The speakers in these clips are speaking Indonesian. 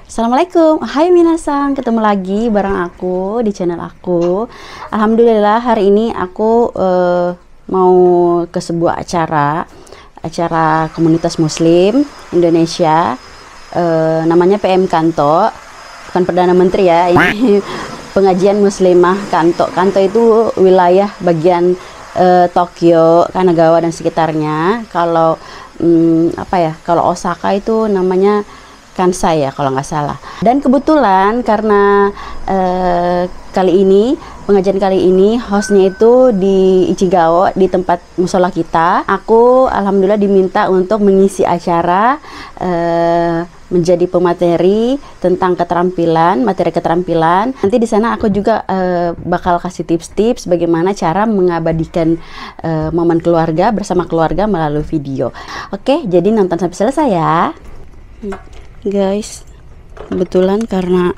Assalamualaikum, hai minasan, ketemu lagi bareng aku di channel aku. Alhamdulillah hari ini aku mau ke sebuah acara komunitas muslim Indonesia, namanya PM Kanto, bukan Perdana Menteri ya, ini pengajian muslimah Kanto. Kanto itu wilayah bagian Tokyo, Kanagawa dan sekitarnya. Kalau kalau Osaka itu namanya Kansai ya kalau nggak salah. Dan kebetulan karena pengajian kali ini hostnya itu di Ichigao, di tempat musola kita. Aku alhamdulillah diminta untuk mengisi acara, menjadi pemateri tentang materi keterampilan. Nanti di sana aku juga bakal kasih tips-tips bagaimana cara mengabadikan momen keluarga bersama keluarga melalui video. Oke, jadi nonton sampai selesai ya. Guys, kebetulan karena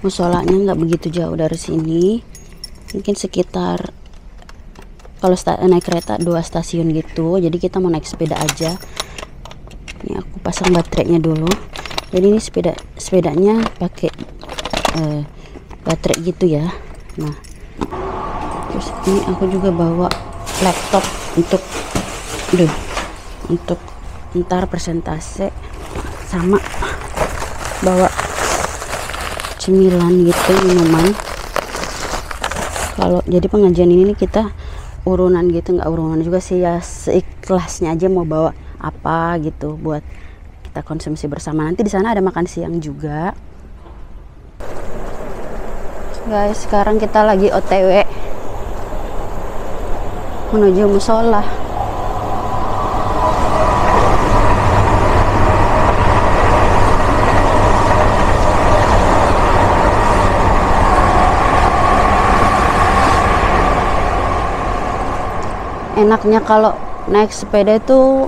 musolanya nggak begitu jauh dari sini, mungkin sekitar kalau naik kereta 2 stasiun gitu, jadi kita mau naik sepeda aja. Ini aku pasang baterainya dulu. Jadi ini sepedanya pakai baterai gitu ya. Nah, terus ini aku juga bawa laptop untuk ntar presentase, sama bawa cemilan gitu, minuman. Kalau jadi pengajian ini nih kita urunan gitu, nggak urunan juga sih ya, seikhlasnya aja mau bawa apa gitu buat kita konsumsi bersama. Nanti di sana ada makan siang juga. Guys, sekarang kita lagi OTW menuju musola. Enaknya kalau naik sepeda itu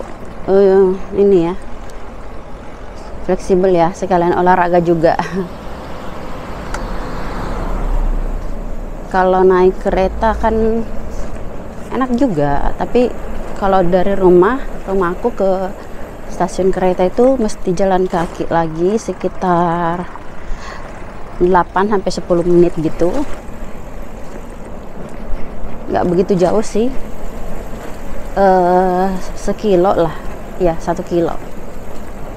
ini ya, fleksibel ya, sekalian olahraga juga. Kalau naik kereta kan enak juga, tapi kalau dari rumahku ke stasiun kereta itu mesti jalan kaki lagi sekitar 8-10 menit gitu. Nggak begitu jauh sih, sekilo lah ya, 1 kilo,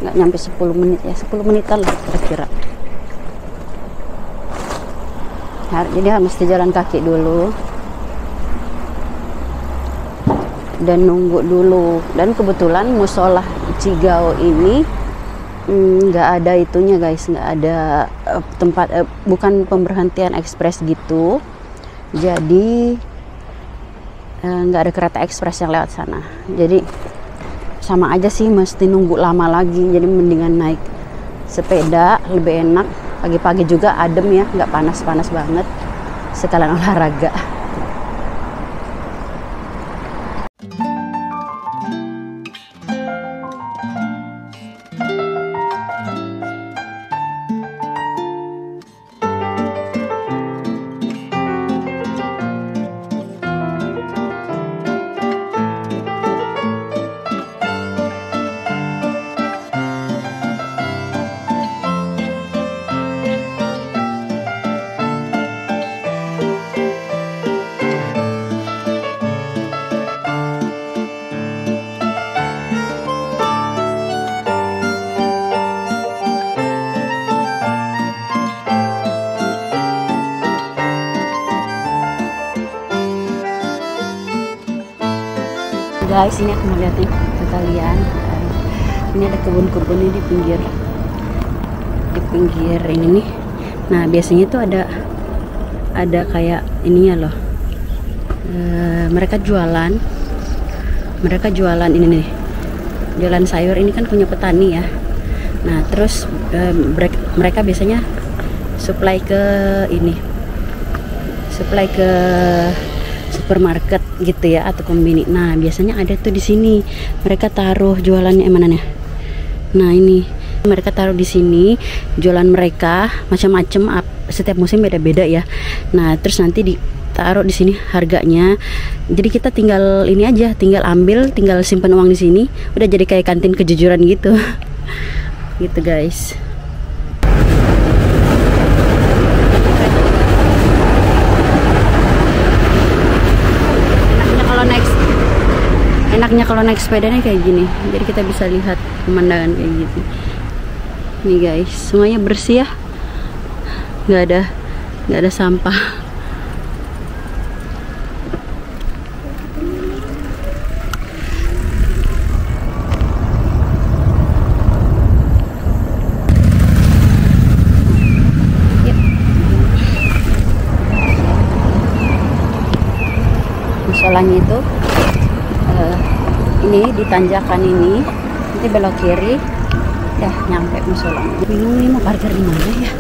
nggak nyampe 10 menit ya, 10 menitan lah kira-kira. Jadi mesti jalan kaki dulu dan nunggu dulu. Dan kebetulan musola Ichigao ini nggak ada itunya guys, nggak ada tempat, bukan pemberhentian ekspres gitu, jadi nggak ada kereta ekspres yang lewat sana. Jadi sama aja sih, mesti nunggu lama lagi. Jadi mendingan naik sepeda, lebih enak. Pagi-pagi juga adem ya, nggak panas-panas banget, sekalian olahraga. Guys, ini aku mau liatin ke kalian. Ini ada kebun-kebun ini di pinggir ini nih. Nah, biasanya tuh ada kayak ininya loh. Mereka jualan ini nih. Jualan sayur, ini kan punya petani ya. Nah, terus mereka biasanya supply ke supermarket gitu ya, atau kombini. Nah, biasanya ada tuh di sini. Mereka taruh jualannya mananya. Nah, ini mereka taruh di sini jualan mereka macam-macam, setiap musim beda-beda ya. Nah, terus nanti ditaruh di sini harganya. Jadi kita tinggal ini aja, tinggal ambil, tinggal simpan uang di sini. Udah jadi kayak kantin kejujuran gitu. gitu guys. Enaknya kalau naik sepedanya kayak gini, jadi kita bisa lihat pemandangan kayak gitu. Nih guys, semuanya bersih ya, nggak ada sampah. Musolanya itu ini di tanjakan ini, nanti belok kiri, ya nyampe musolanya. Bingung nih mau parkir di mana ya?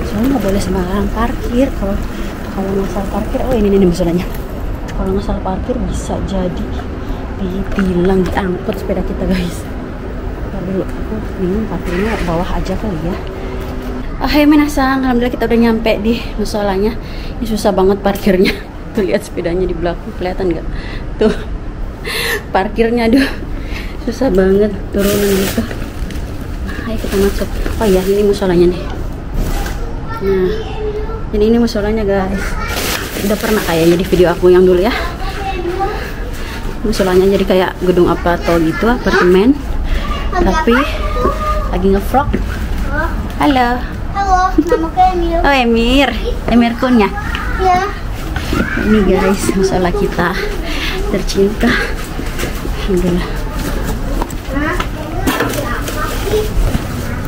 Soalnya nggak boleh sembarangan parkir. Kalau nggak parkir, oh ini musolanya. Kalau nggak salah parkir bisa jadi ditilang, diangkut sepeda kita guys. Ntar dulu, aku bingung parkirnya bawah aja kali ya. Hai minasang, alhamdulillah kita udah nyampe di musolanya. Ini susah banget parkirnya. Tuh lihat sepedanya di belakang, kelihatan nggak? Tuh parkirnya, aduh susah banget turunan gitu. Ayo kita masuk. Oh iya, ini musolanya nih. Nah, jadi ini musolanya guys. Udah pernah kayaknya di video aku yang dulu ya. Musolanya jadi kayak gedung apa atau gitu, apartemen. Tapi lagi nge-vlog. Halo. Halo, namaku Emir. Oh Emir Kunnya. Ya. Ini guys, musola kita tercinta. Alhamdulillah.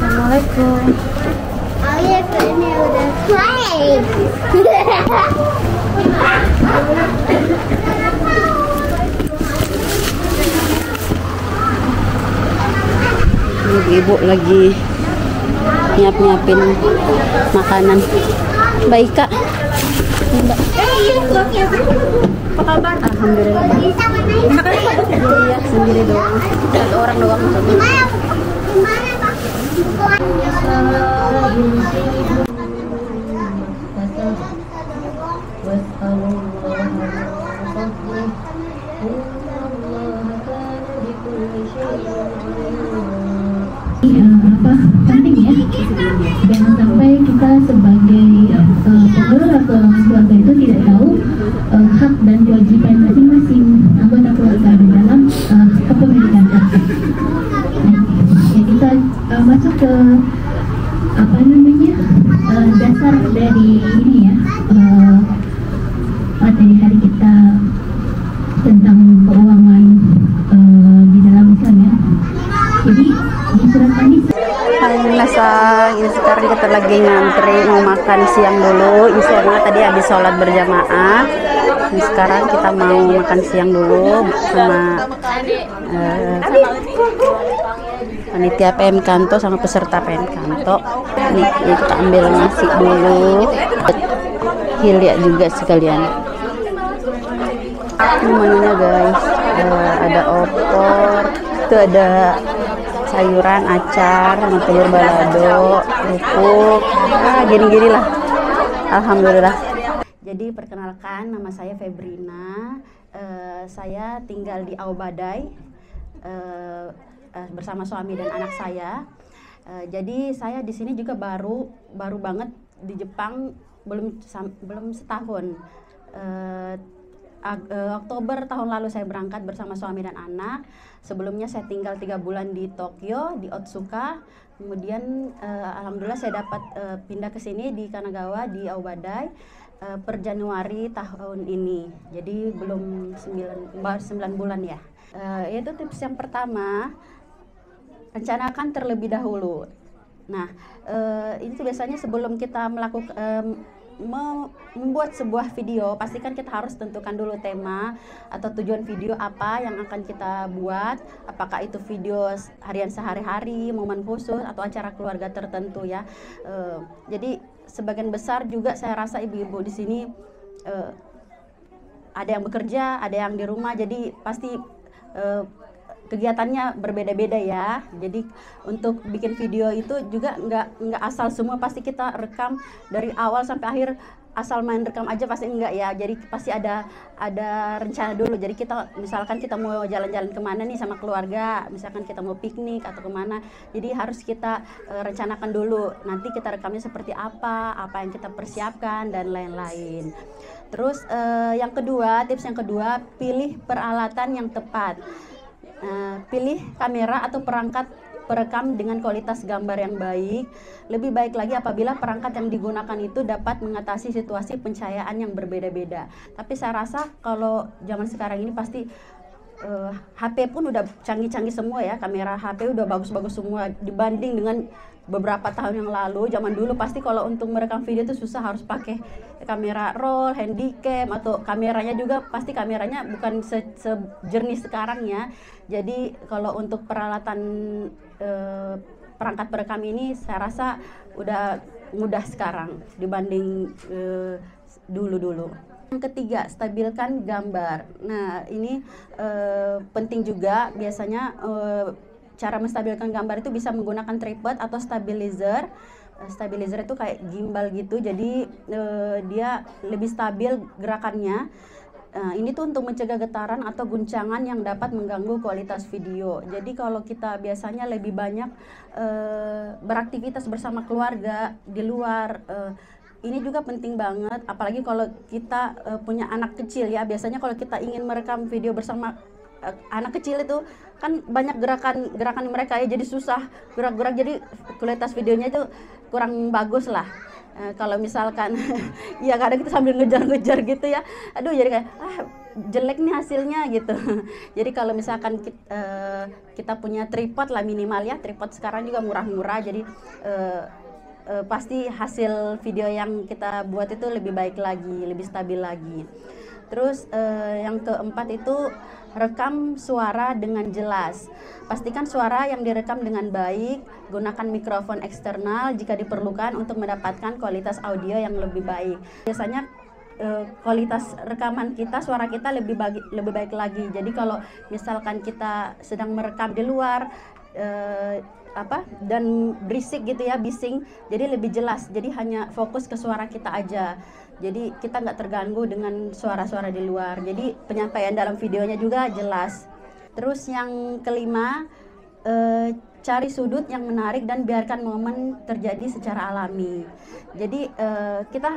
Assalamualaikum. Ayah ini udah selesai. Ini ibu lagi nyiapin makanan. Baik kak. Mbak. Apa kabar? Alhamdulillah. Iya, sendiri doang. Satu orang doang. Penting ya, jangan sampai kita sebagai pengelola keuangan keluarga itu tidak tahu hak dan kewajiban masing-masing anggota keluarga di dalam kepemilikan harta. Ya, kita masuk ke apa namanya dasar dari ini ya, materi hari kita tentang keuangan di dalam Islam ya. Jadi di surat An-Nisa. Hai minasang, ini sekarang kita lagi ngantri mau makan siang dulu. Insyaallah tadi habis sholat berjamaah. Ini sekarang kita mau makan siang dulu sama panitia PM Kanto sama peserta PM Kanto. Ini kita ambil nasi dulu, hilia juga sekalian. Ini menunya guys, ada opor, itu ada sayuran, acar, sama telur balado, kerupuk, gini-gini lah. Alhamdulillah. Jadi perkenalkan, nama saya Febrina. Saya tinggal di Aubadai bersama suami dan anak saya. Jadi saya di sini juga baru banget di Jepang, belum setahun. Oktober tahun lalu saya berangkat bersama suami dan anak. Sebelumnya saya tinggal 3 bulan di Tokyo, di Otsuka. Kemudian alhamdulillah saya dapat pindah ke sini di Kanagawa di Aubadai per Januari tahun ini. Jadi belum 9 bulan ya. Itu tips yang pertama, rencanakan terlebih dahulu. Nah, ini biasanya sebelum kita membuat sebuah video, pastikan kita harus tentukan dulu tema atau tujuan video apa yang akan kita buat. Apakah itu video harian sehari-hari, momen khusus, atau acara keluarga tertentu ya. Jadi sebagian besar juga saya rasa ibu-ibu di sini ada yang bekerja, ada yang di rumah, jadi pasti kegiatannya berbeda-beda ya. Jadi untuk bikin video itu juga nggak asal semua pasti kita rekam dari awal sampai akhir, asal main rekam aja pasti enggak ya. Jadi pasti ada rencana dulu. Jadi kita misalkan kita mau jalan-jalan kemana nih sama keluarga, misalkan kita mau piknik atau kemana, jadi harus kita rencanakan dulu. Nanti kita rekamnya seperti apa yang kita persiapkan dan lain-lain. Terus tips yang kedua, pilih peralatan yang tepat. Pilih kamera atau perangkat perekam dengan kualitas gambar yang baik. Lebih baik lagi apabila perangkat yang digunakan itu dapat mengatasi situasi pencahayaan yang berbeda-beda. Tapi saya rasa kalau zaman sekarang ini pasti HP pun udah canggih-canggih semua ya, kamera HP udah bagus-bagus semua dibanding dengan beberapa tahun yang lalu. Zaman dulu pasti kalau untuk merekam video itu susah, harus pakai kamera roll, handycam, atau kameranya juga pasti kameranya bukan sejernih sekarang ya. Jadi kalau untuk peralatan perangkat perekam ini saya rasa udah mudah sekarang dibanding dulu-dulu. Yang ketiga, stabilkan gambar. Nah, ini penting juga. Biasanya cara menstabilkan gambar itu bisa menggunakan tripod atau stabilizer. Stabilizer itu kayak gimbal gitu, jadi dia lebih stabil gerakannya. Ini tuh untuk mencegah getaran atau guncangan yang dapat mengganggu kualitas video. Jadi kalau kita biasanya lebih banyak beraktivitas bersama keluarga di luar, ini juga penting banget, apalagi kalau kita punya anak kecil ya. Biasanya kalau kita ingin merekam video bersama anak kecil itu kan banyak gerakan mereka ya, jadi susah gerak-gerak, jadi kualitas videonya itu kurang bagus lah. Kalau misalkan ya kadang kita sambil ngejar-ngejar gitu ya, aduh jadi kayak jelek nih hasilnya gitu. Jadi kalau misalkan kita punya tripod lah minimal ya, tripod sekarang juga murah-murah, jadi pasti hasil video yang kita buat itu lebih baik lagi, lebih stabil lagi. Terus yang keempat itu rekam suara dengan jelas. Pastikan suara yang direkam dengan baik, gunakan mikrofon eksternal jika diperlukan untuk mendapatkan kualitas audio yang lebih baik. Biasanya kualitas rekaman kita, suara kita lebih baik lagi. Jadi kalau misalkan kita sedang merekam di luar dan berisik gitu ya, bising, jadi lebih jelas. Jadi hanya fokus ke suara kita aja. Jadi kita nggak terganggu dengan suara-suara di luar. Jadi penyampaian dalam videonya juga jelas. Terus yang kelima, cari sudut yang menarik dan biarkan momen terjadi secara alami. Jadi kita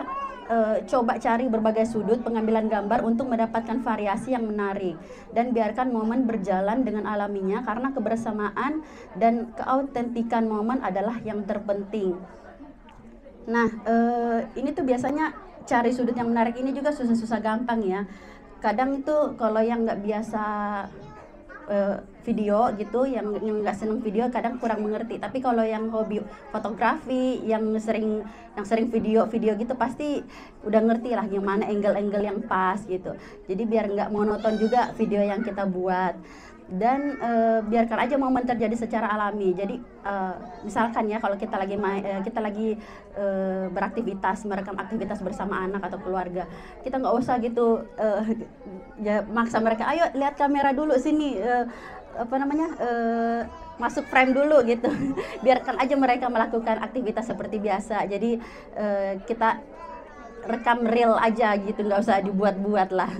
coba cari berbagai sudut pengambilan gambar untuk mendapatkan variasi yang menarik, dan biarkan momen berjalan dengan alaminya, karena kebersamaan dan keautentikan momen adalah yang terpenting. Nah, ini tuh biasanya cari sudut yang menarik ini juga susah-susah gampang ya. Kadang itu kalau yang nggak biasa video gitu, yang nggak seneng video kadang kurang mengerti. Tapi kalau yang hobi fotografi, yang sering video gitu pasti udah ngerti lah yang mana angle-angle yang pas gitu. Jadi biar nggak monoton juga video yang kita buat. Dan biarkan aja momen terjadi secara alami. Jadi misalkan ya kalau kita lagi beraktivitas, merekam aktivitas bersama anak atau keluarga, kita nggak usah gitu ya maksa mereka, ayo lihat kamera dulu sini, masuk frame dulu gitu. Biarkan aja mereka melakukan aktivitas seperti biasa. Jadi kita rekam real aja gitu, nggak usah dibuat-buat lah.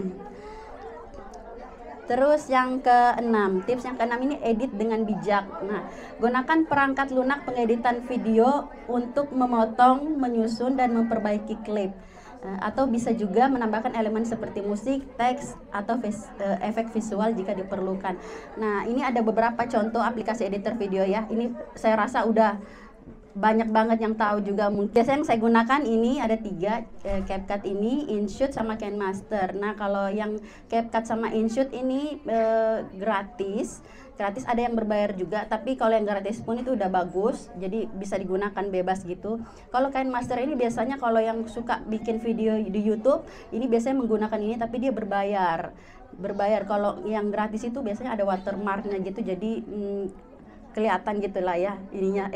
Terus yang keenam, tips yang keenam ini edit dengan bijak. Nah, gunakan perangkat lunak pengeditan video untuk memotong, menyusun, dan memperbaiki klip. Atau bisa juga menambahkan elemen seperti musik, teks, atau efek visual jika diperlukan. Nah, ini ada beberapa contoh aplikasi editor video ya. Ini saya rasa udah banyak banget yang tahu juga. Biasanya yang saya gunakan ini ada 3, CapCut ini, InShoot, sama KineMaster. Nah, kalau yang CapCut sama InShoot ini gratis, ada yang berbayar juga, tapi kalau yang gratis pun itu udah bagus, jadi bisa digunakan bebas gitu. Kalau KineMaster ini biasanya kalau yang suka bikin video di YouTube, ini biasanya menggunakan ini, tapi dia berbayar. Kalau yang gratis itu biasanya ada watermarknya gitu, jadi kelihatan gitulah ya ininya,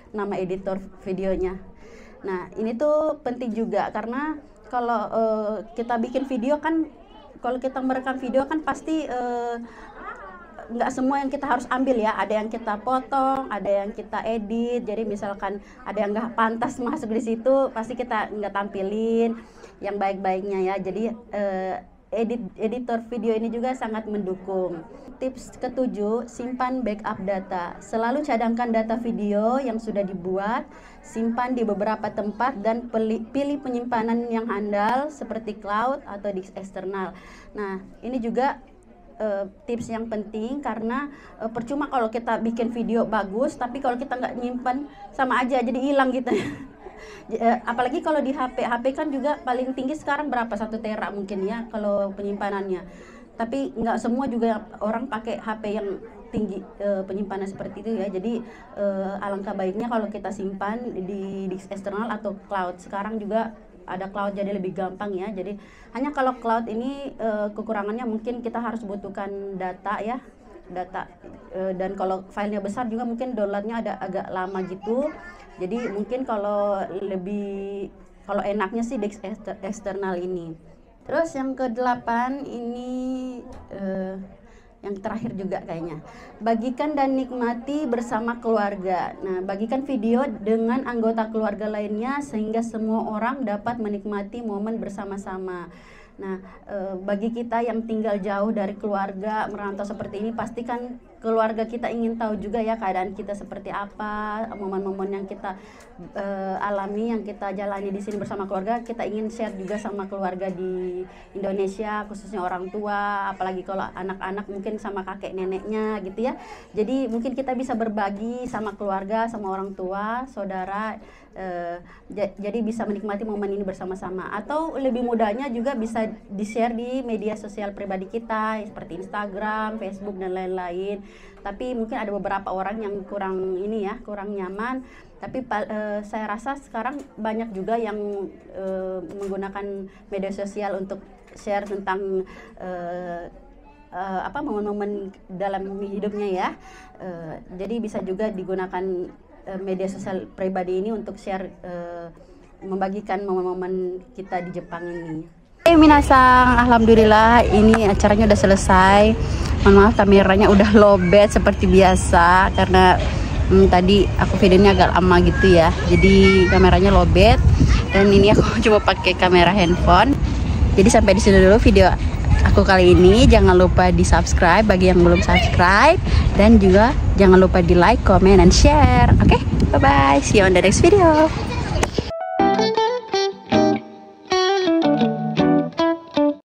nama editor videonya. Nah, ini tuh penting juga karena kalau kita bikin video kan, kalau kita merekam video kan pasti nggak semua yang kita harus ambil ya, ada yang kita potong, ada yang kita edit. Jadi misalkan ada yang nggak pantas masuk di situ, pasti kita nggak tampilin yang baik-baiknya ya. Jadi editor video ini juga sangat mendukung. Tips ketujuh, simpan backup data. Selalu cadangkan data video yang sudah dibuat, simpan di beberapa tempat dan pilih penyimpanan yang handal seperti cloud atau disk eksternal. Nah, ini juga tips yang penting karena percuma kalau kita bikin video bagus tapi kalau kita nggak nyimpan sama aja jadi hilang gitu. Apalagi kalau di HP kan juga paling tinggi sekarang berapa, 1 tera mungkin ya kalau penyimpanannya. Tapi nggak semua juga orang pakai HP yang tinggi penyimpanan seperti itu ya. Jadi alangkah baiknya kalau kita simpan di disk eksternal atau cloud. Sekarang juga ada cloud jadi lebih gampang ya. Jadi hanya kalau cloud ini kekurangannya mungkin kita harus butuhkan data ya, dan kalau filenya besar juga mungkin downloadnya ada agak lama gitu. Jadi mungkin kalau enaknya sih disk eksternal ini. Terus yang ke-8 ini yang terakhir juga kayaknya, bagikan dan nikmati bersama keluarga. Nah, bagikan video dengan anggota keluarga lainnya sehingga semua orang dapat menikmati momen bersama-sama. Nah, bagi kita yang tinggal jauh dari keluarga, merantau seperti ini, pastikan keluarga kita ingin tahu juga ya keadaan kita seperti apa, momen-momen yang kita alami, yang kita jalani di sini bersama keluarga. Kita ingin share juga sama keluarga di Indonesia, khususnya orang tua, apalagi kalau anak-anak mungkin sama kakek neneknya gitu ya. Jadi mungkin kita bisa berbagi sama keluarga, sama orang tua, saudara, jadi bisa menikmati momen ini bersama-sama. Atau lebih mudahnya juga bisa di-share di media sosial pribadi kita seperti Instagram, Facebook dan lain-lain. Tapi mungkin ada beberapa orang yang kurang nyaman. Tapi saya rasa sekarang banyak juga yang menggunakan media sosial untuk share tentang momen-momen dalam hidupnya ya. Jadi bisa juga digunakan media sosial pribadi ini untuk share, membagikan momen-momen kita di Jepang ini. Minasang, alhamdulillah ini acaranya udah selesai. Mohon maaf kameranya udah lowbat seperti biasa karena tadi aku videonya agak lama gitu ya. Jadi kameranya lowbat dan ini aku coba pakai kamera handphone. Jadi sampai di sini dulu video aku kali ini. Jangan lupa di subscribe bagi yang belum subscribe dan juga jangan lupa di like, comment, dan share. Oke, bye bye. See you on the next video.